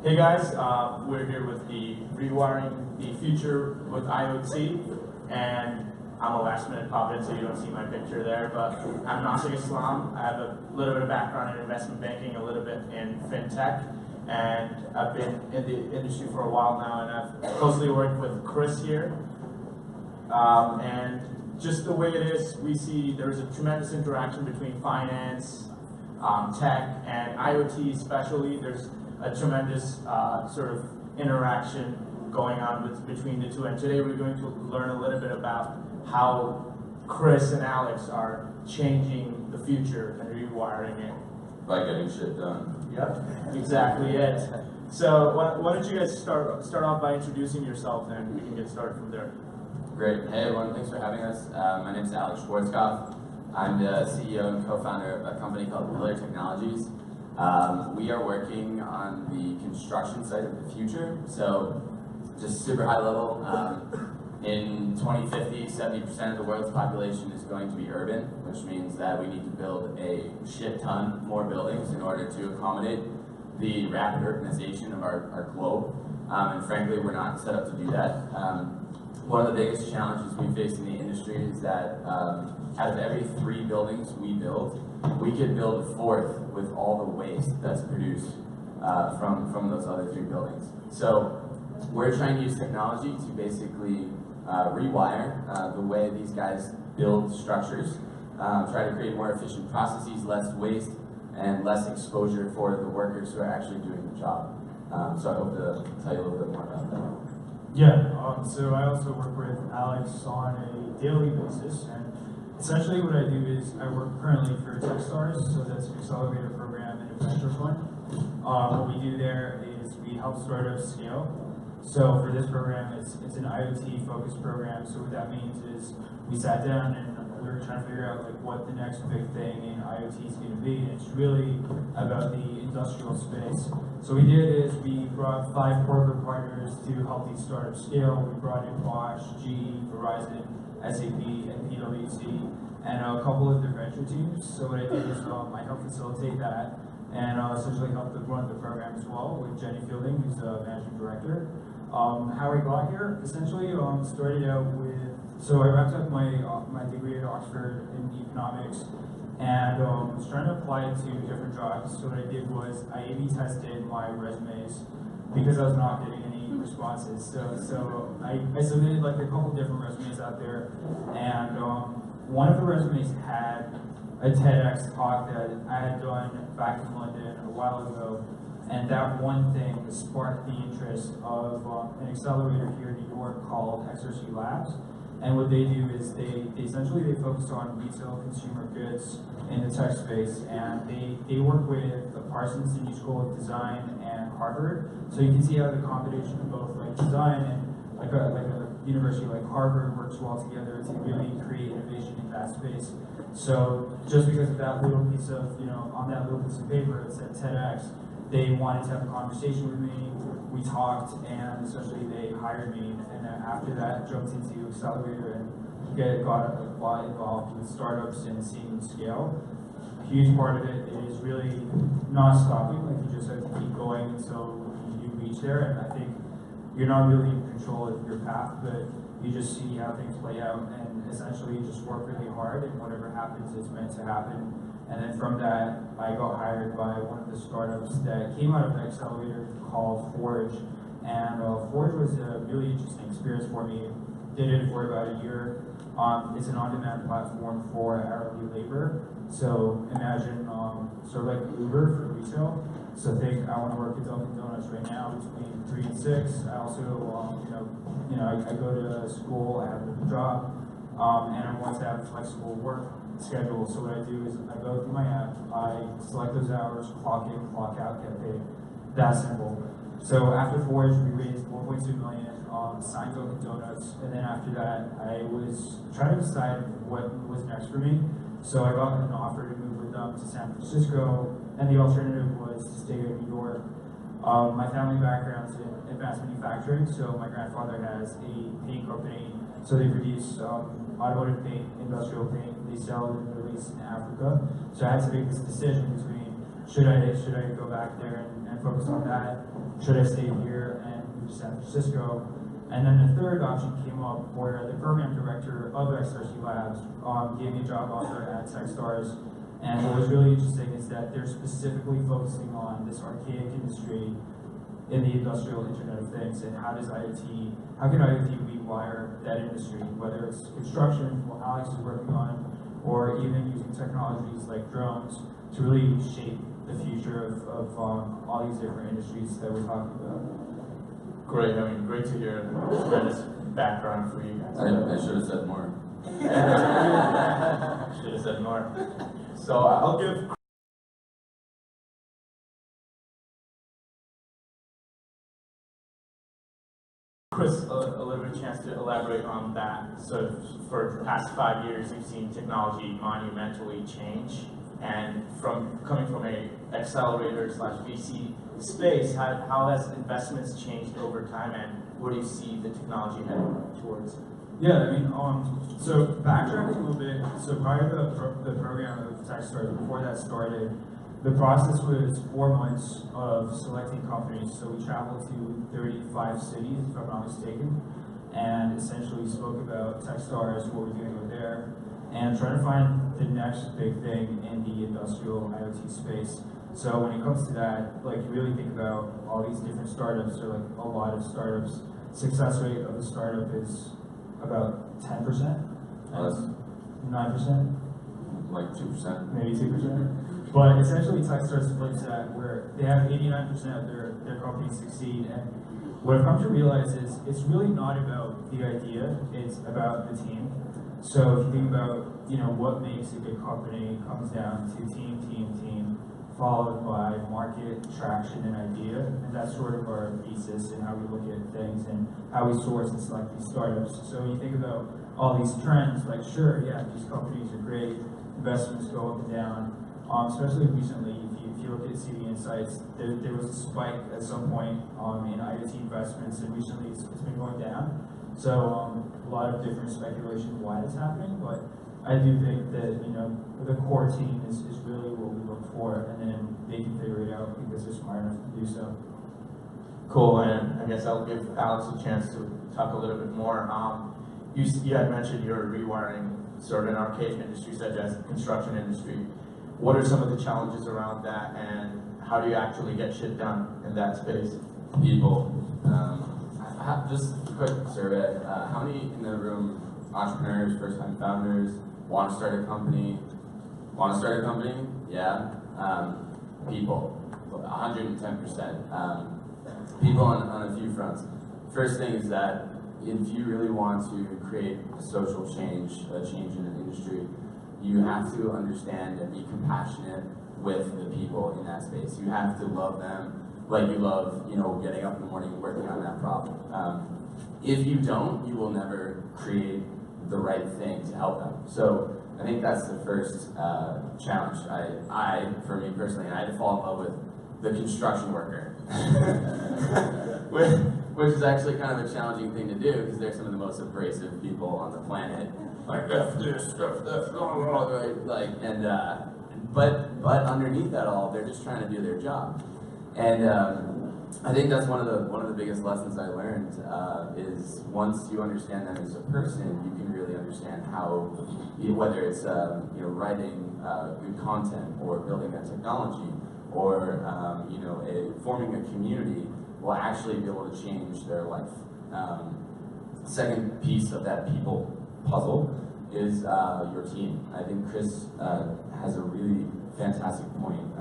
Hey guys, we're here with the Rewiring the Future with IoT, and I'm a last minute pop in, so you don't see my picture there, but I'm Naasik Islam. I have a little bit of background in investment banking, a little bit in fintech, and I've been in the industry for a while now, and I've closely worked with Chris here. And just the way it is, we see there's a tremendous interaction between finance, tech, and IoT especially. There's a tremendous sort of interaction going on between the two. And today we're going to learn a little bit about how Chris and Alex are changing the future and rewiring it. By getting shit done. Yep, exactly it. So why don't you guys start off by introducing yourself, and we can get started from there. Great. Hey everyone, thanks for having us. My name is Alex Schwarzkopf. I'm the CEO and co-founder of a company called Pillar Technologies. We are working on the construction side of the future. So just super high level, in 2050, 70% of the world's population is going to be urban, which means that we need to build a shit ton more buildings in order to accommodate the rapid urbanization of our globe. And frankly, we're not set up to do that. One of the biggest challenges we face in the industry is that out of every 3 buildings we build, we could build a 4th with all the waste that's produced from those other 3 buildings. So we're trying to use technology to basically rewire the way these guys build structures, try to create more efficient processes, less waste, and less exposure for the workers who are actually doing the job. So I hope to tell you a little bit more about that. Yeah, so I also work with Alex on a daily basis, and essentially what I do is I work currently for Techstars, so that's an accelerator program and a venture fund. What we do there is we help startups scale. So for this program, it's an IoT focused program. So what that means is we sat down and we were trying to figure out like what the next big thing in IoT is going to be. And it's really about the industrial space. So what we did is we brought 5 corporate partners to help these startups scale. We brought in Bosch, GE, Verizon, SAP, and PwC, and a couple of their venture teams. So what I did is I helped facilitate that and essentially helped them run the program as well with Jenny Fielding, who's the managing director. How I got here, essentially started out with, so I wrapped up my degree at Oxford in economics, and was trying to apply it to different jobs. So what I did was I A/B tested my resumes because I was not getting any responses. So I submitted like a couple different resumes out there, and one of the resumes had a TEDx talk that I had done back in London a while ago, and that one thing sparked the interest of an accelerator here in New York called XRC Labs. And what they do is they essentially focus on retail consumer goods in the tech space, and they work with the Parsons New School of Design and Harvard. So you can see how the combination of both like design and like a university like Harvard works well together to really create innovation in that space. So just because of that little piece of, on that little piece of paper it said TEDx, they wanted to have a conversation with me. We talked, and essentially they hired me. And then after that, jumped into Accelerator and got involved with startups and seeing them scale. A huge part of it is really not stopping. Like you just have to keep going until you reach there. And I think you're not really in control of your path, but you just see how things play out, and essentially just work really hard, and whatever happens is meant to happen. And then from that, I got hired by one of the startups that came out of the accelerator called Forge. And Forge was a really interesting experience for me. Did it for about a year. It's an on-demand platform for hourly labor. So imagine sort of like Uber for retail. So think I want to work at Dunkin' Donuts right now between 3 and 6. I also, I go to school, I have a job, and I want to have a flexible work schedule. So what I do is I go through my app, I select those hours, clock in, clock out, get paid. That simple. So after Forge, we raised 1.2 million, signed Dunkin' Donuts, and then after that, I was trying to decide what was next for me. So I got an offer to move with them to San Francisco, and the alternative was to stay in New York. My family background's in advanced manufacturing, so my grandfather has a paint company, so they produce automotive paint, industrial paint. They sell it in the Middle East and Africa. So I had to make this decision between should I go back there and focus on that, should I stay here and move to San Francisco? And then the third option came up where the program director of XRC Labs gave me a job offer at Techstars. And what was really interesting is that they're specifically focusing on this archaic industry in the industrial Internet of Things, and how can IoT rewire that industry, whether it's construction, what Alex is working on, or even using technologies like drones to really shape the future of all these different industries that we're talking about. Great, I mean, great to hear the tremendous background for you guys. I should have said more. Should have said more. So I'll give Chris a little bit of chance to elaborate on that. So for the past 5 years, you've seen technology monumentally change, and coming from a accelerator / VC space, how has investments changed over time, and where do you see the technology heading towards? Yeah, I mean, so backtracking a little bit, so prior to the program of Techstars, before that started, the process was 4 months of selecting companies. So we traveled to 35 cities, if I'm not mistaken, and essentially spoke about Techstars, what we're doing over there, and trying to find the next big thing in the industrial IoT space. So when it comes to that, like, you really think about all these different startups, or like a lot of startups. Success rate of the startup is about 10%, Less. 9%, Like 2%. maybe 2%. But essentially, Techstars flips that, where they have 89% of their companies succeed. And what I've come to realize is it's really not about the idea; it's about the team. So if you think about, what makes a good company, comes down to team, followed by market, traction, and idea. And that's sort of our thesis and how we look at things and how we source and select these startups. So when you think about all these trends, like, sure, yeah, these companies are great, investments go up and down. Especially recently, if you look at CV Insights, there was a spike at some point in IoT investments, and recently it's been going down. So a lot of different speculation why that's happening, but I do think that the core team is really what we look for, and then they can figure it out because they're smart enough to do so. Cool, and I guess I'll give Alex a chance to talk a little bit more. You had mentioned you're rewiring sort of an archaic industry such as the construction industry. What are some of the challenges around that, and how do you actually get shit done in that space? People. Just a quick survey. How many in the room, entrepreneurs, first-time founders, want to start a company? Yeah. People. 110%. People on a few fronts. First thing is that if you really want to create a social change, a change in an industry, you have to understand and be compassionate with the people in that space. You have to love them like you love, getting up in the morning and working on that problem. If you don't, you will never create the right thing to help them. So I think that's the first challenge. For me personally, I had to fall in love with the construction worker, which is actually kind of a challenging thing to do because they're some of the most abrasive people on the planet. Like F this, but underneath that all, they're just trying to do their job. And I think that's one of the biggest lessons I learned is once you understand them as a person, you can really understand how, whether it's writing good content or building that technology or forming a community will actually be able to change their life. Second piece of that people puzzle is your team. I think Chris has a really fantastic point.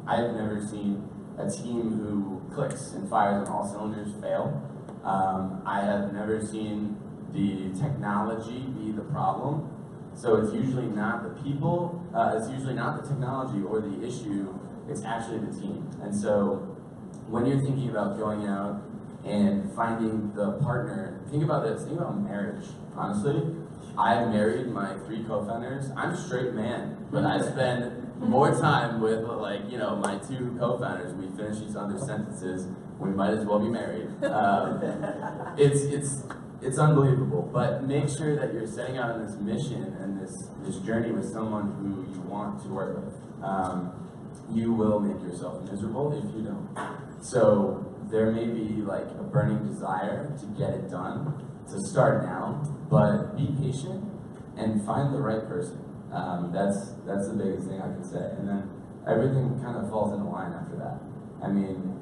I have never seen a team who clicks and fires on all cylinders fail. I have never seen the technology be the problem. So it's usually not the people, it's usually not the technology or the issue, it's actually the team. And so when you're thinking about going out and finding the partner, think about this, think about marriage, honestly. I've married my 3 co-founders. I'm a straight man, but I spend more time with my 2 co-founders. We finish each other's sentences. We might as well be married. It's unbelievable. But make sure that you're setting out on this mission and this journey with someone who you want to work with. You will make yourself miserable if you don't. So there may be like a burning desire to get it done, to start now, but be patient and find the right person. That's the biggest thing I can say. And then everything kind of falls into line after that. I mean,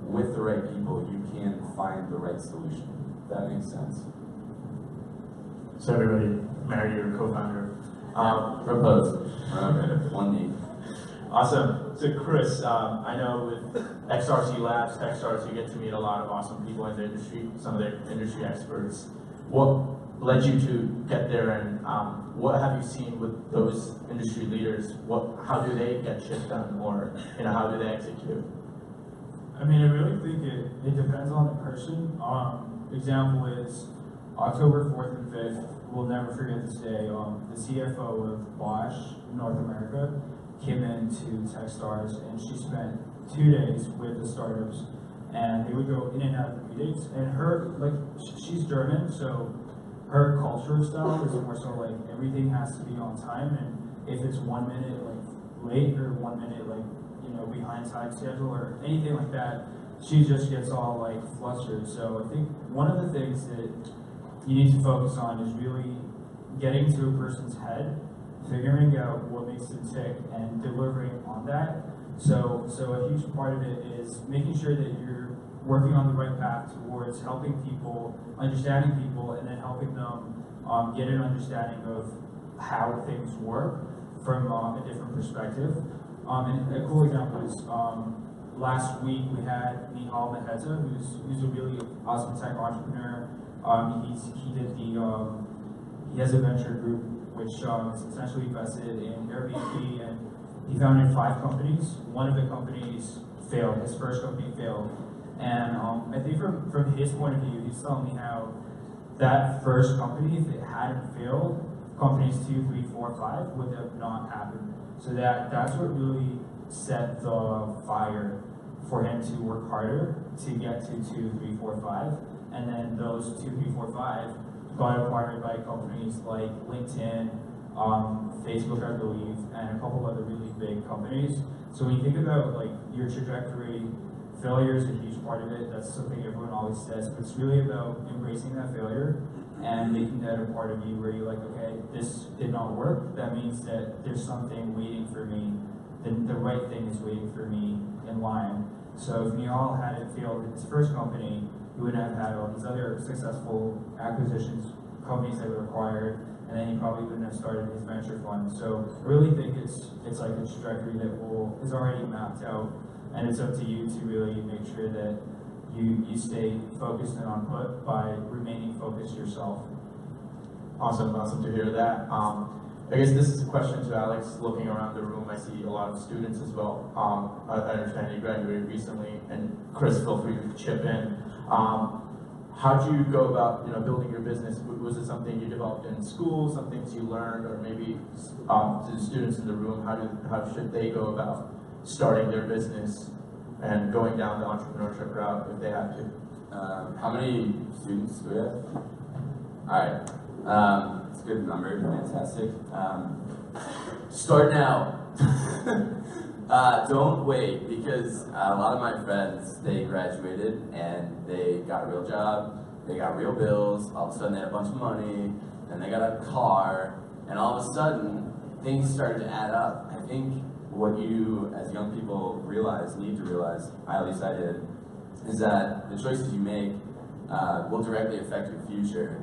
with the right people, you can find the right solution. If that makes sense. So everybody, Mary, your co-founder. Propose. Remember, one need. Awesome. So Chris, I know with XRC Labs, Techstars, you get to meet a lot of awesome people in the industry, some of the industry experts. What led you to get there, and what have you seen with those industry leaders? How do they get shit done, or how do they execute? I mean, I really think it depends on the person. Example is October 4th and 5th, we'll never forget this day. The CFO of Bosch North America came into Techstars, and she spent 2 days with the startups, and they would go in and out of the meetings. And her, she's German, so her culture style is more so like everything has to be on time, and if it's 1 minute late or 1 minute behind time schedule or anything like that, she just gets all flustered. So I think one of the things that you need to focus on is really getting to a person's head, figuring out what makes them tick, and delivering on that. So a huge part of it is making sure that you're working on the right path towards helping people, understanding people, and then helping them get an understanding of how things work from a different perspective. And a cool example is last week we had Nihal Meheta, who's a really awesome tech entrepreneur. He has a venture group which is essentially invested in Airbnb, and he founded 5 companies. One of the companies failed. His first company failed, and I think from his point of view, he's telling me how that first company, if it hadn't failed, companies 2, 3, 4, 5 would have not happened. So that's what really set the fire for him to work harder to get to 2, 3, 4, 5. And then those 2, 3, 4, 5 got acquired by companies like LinkedIn, Facebook, I believe, and a couple other really big companies. So when you think about your trajectory, failure is a huge part of it. That's something everyone always says, but it's really about embracing that failure and making that a part of you where you're like, okay, this did not work. That means that there's something waiting for me. The right thing is waiting for me in line. So if Nihal hadn't failed in his first company, he would have had all these other successful acquisitions, companies that were acquired, and then he probably wouldn't have started his venture fund. So I really think it's like a trajectory that is already mapped out, and it's up to you to really make sure that you stay focused and on put by remaining focused yourself. Awesome to hear that. I guess this is a question to Alex. Looking around the room, I see a lot of students as well. I understand you graduated recently, and Chris, feel free to chip in. How do you go about building your business? Was it something you developed in school, some things you learned, or maybe to the students in the room, how should they go about starting their business and going down the entrepreneurship route if they have to? How many students do we have? Alright, it's a good number, fantastic. Start now. Don't wait, because a lot of my friends, they graduated and they got a real job, they got real bills, all of a sudden they had a bunch of money, and they got a car, and all of a sudden things started to add up. I think what you, as young people, need to realize, at least I did, is that the choices you make will directly affect your future.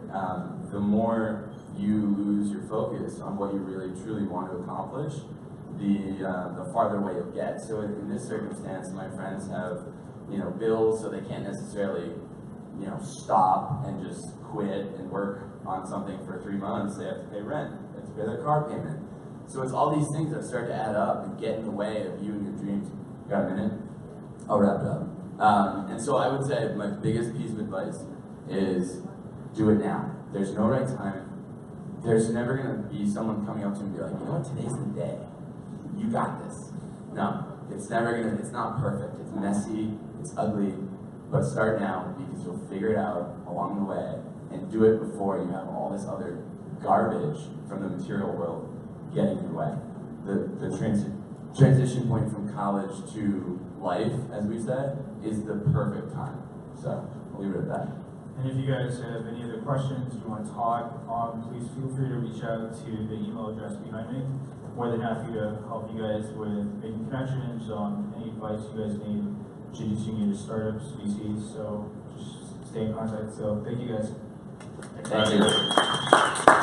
The more you lose your focus on what you really truly want to accomplish, the farther away you'll get. So in this circumstance, my friends have bills, so they can't necessarily stop and just quit and work on something for 3 months. They have to pay rent, they have to pay their car payment. So it's all these things that start to add up and get in the way of you and your dreams. Got a minute? I'll wrap it up. And so I would say my biggest piece of advice is do it now. There's no right time. There's never going to be someone coming up to you and be like, you know what, today's the day. You got this. No, it's not perfect. It's messy, it's ugly, but start now because you'll figure it out along the way, and do it before you have all this other garbage from the material world getting in your way. The transition point from college to life, as we said, is the perfect time. So I'll leave it at that. And if you guys have any other questions, you want to talk, please feel free to reach out to the email address behind me. More than happy to help you guys with making connections, any advice you guys need, introducing you to startups, VCs, so just stay in contact. So thank you guys. Thank you.